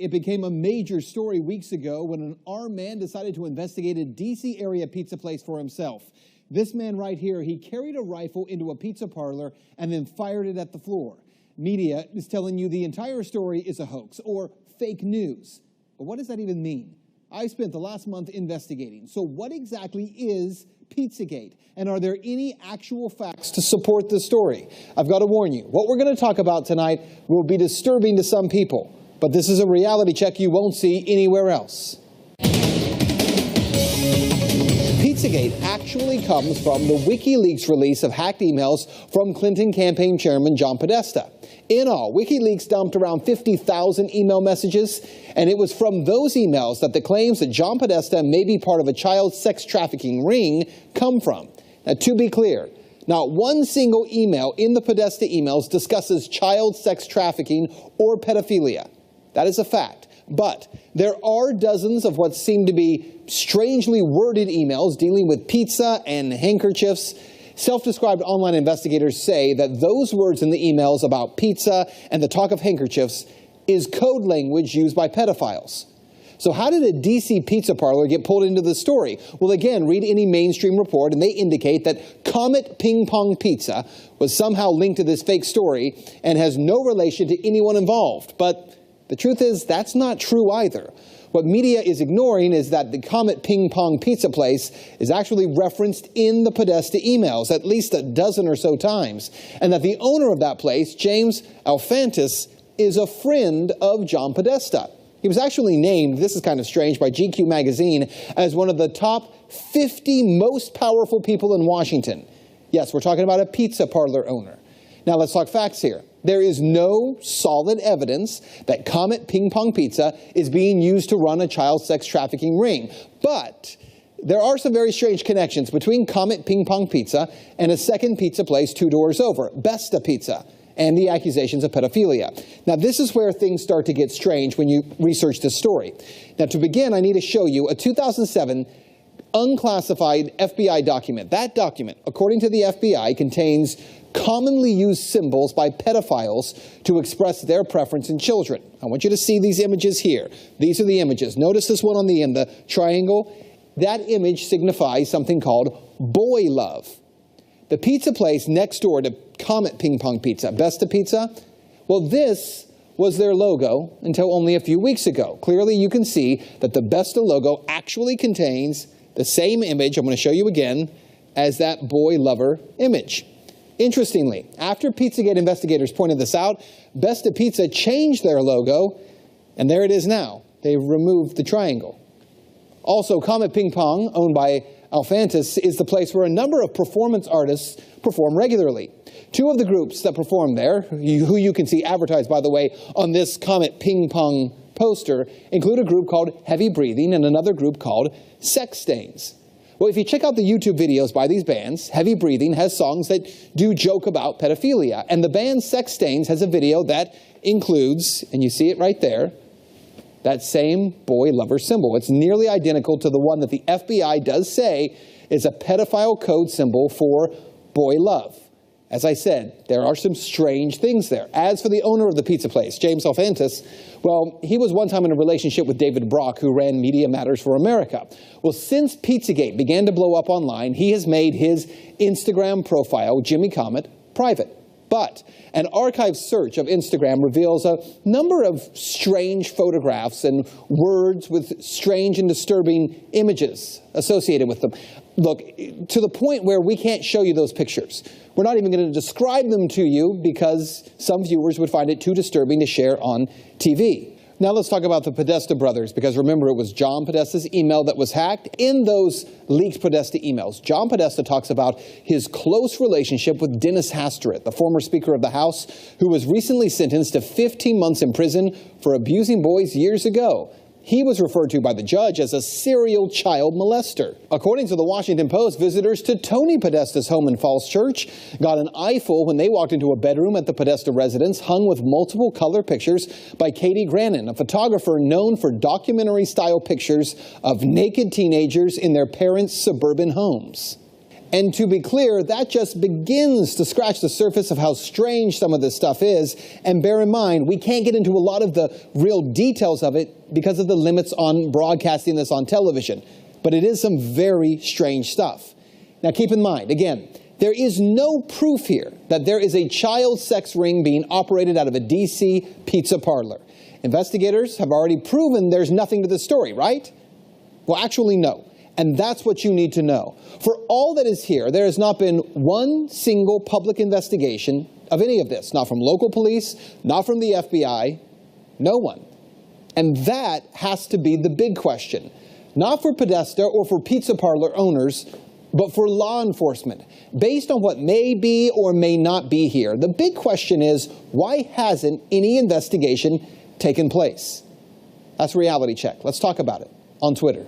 It became a major story weeks ago when an armed man decided to investigate a D.C. area pizza place for himself. This man right here, he carried a rifle into a pizza parlor and then fired it at the floor. Media is telling you the entire story is a hoax or fake news. But what does that even mean? I spent the last month investigating. So what exactly is Pizzagate? And are there any actual facts to support this story? I've got to warn you, what we're going to talk about tonight will be disturbing to some people. But this is a reality check you won't see anywhere else. Pizzagate actually comes from the WikiLeaks release of hacked emails from Clinton campaign chairman John Podesta. In all, WikiLeaks dumped around 50,000 email messages, and it was from those emails that the claims that John Podesta may be part of a child sex trafficking ring come from. Now, to be clear, not one single email in the Podesta emails discusses child sex trafficking or pedophilia. That is a fact. But there are dozens of what seem to be strangely worded emails dealing with pizza and handkerchiefs. Self-described online investigators say that those words in the emails about pizza and the talk of handkerchiefs is code language used by pedophiles. So how did a D.C. pizza parlor get pulled into the story? Well, again, read any mainstream report, and they indicate that Comet Ping Pong Pizza was somehow linked to this fake story and has no relation to anyone involved. But the truth is, that's not true either. What media is ignoring is that the Comet Ping Pong Pizza place is actually referenced in the Podesta emails at least a dozen or so times, and that the owner of that place, James Alfantis, is a friend of John Podesta. He was actually named, this is kind of strange, by GQ magazine as one of the top 50 most powerful people in Washington. Yes, we're talking about a pizza parlor owner. Now let's talk facts here. There is no solid evidence that Comet Ping Pong Pizza is being used to run a child sex trafficking ring. But there are some very strange connections between Comet Ping Pong Pizza and a second pizza place 2 doors over, Besta Pizza, and the accusations of pedophilia. Now, this is where things start to get strange when you research this story. Now, to begin, I need to show you a 2007 unclassified FBI document. That document, according to the FBI, contains commonly used symbols by pedophiles to express their preference in children. I want you to see these images here. These are the images. Notice this one on the end, the triangle. That image signifies something called boy love. The pizza place next door to Comet Ping Pong Pizza, Besta Pizza, well, this was their logo until only a few weeks ago. Clearly, you can see that the Besta logo actually contains the same image, I'm going to show you again, as that boy lover image. Interestingly, after Pizzagate investigators pointed this out, Besta Pizza changed their logo, and there it is now. They've removed the triangle. Also, Comet Ping Pong, owned by Alfantis, is the place where a number of performance artists perform regularly. 2 of the groups that perform there, who you can see advertised, by the way, on this Comet Ping Pong poster, include a group called Heavy Breathing and another group called Sex Stains. Well, if you check out the YouTube videos by these bands, Heavy Breathing has songs that do joke about pedophilia, and the band Sex Stains has a video that includes, and you see it right there, that same boy lover symbol. It's nearly identical to the one that the FBI does say is a pedophile code symbol for boy love. As I said, there are some strange things there. As for the owner of the pizza place, James Alfantis, well, he was one time in a relationship with David Brock, who ran Media Matters for America. Well, since Pizzagate began to blow up online, he has made his Instagram profile, Jimmy Comet, private. But an archive search of Instagram reveals a number of strange photographs and words with strange and disturbing images associated with them. Look, to the point where we can't show you those pictures. We're not even going to describe them to you because some viewers would find it too disturbing to share on TV. Now let's talk about the Podesta brothers, because remember, it was John Podesta's email that was hacked. In those leaked Podesta emails, John Podesta talks about his close relationship with Dennis Hastert, the former Speaker of the House, who was recently sentenced to 15 months in prison for abusing boys years ago. He was referred to by the judge as a serial child molester. According to the Washington Post, visitors to Tony Podesta's home in Falls Church got an eyeful when they walked into a bedroom at the Podesta residence hung with multiple color pictures by Katie Grannon, a photographer known for documentary-style pictures of naked teenagers in their parents' suburban homes. And to be clear, that just begins to scratch the surface of how strange some of this stuff is. And bear in mind, we can't get into a lot of the real details of it because of the limits on broadcasting this on television. But it is some very strange stuff. Now keep in mind, again, there is no proof here that there is a child sex ring being operated out of a D.C. pizza parlor. Investigators have already proven there's nothing to the story, right? Well, actually, no. And that's what you need to know. For all that is here, there has not been one single public investigation of any of this. Not from local police, not from the FBI, no one. And that has to be the big question. Not for Podesta or for pizza parlor owners, but for law enforcement. Based on what may be or may not be here, the big question is, why hasn't any investigation taken place? That's Reality Check. Let's talk about it on Twitter.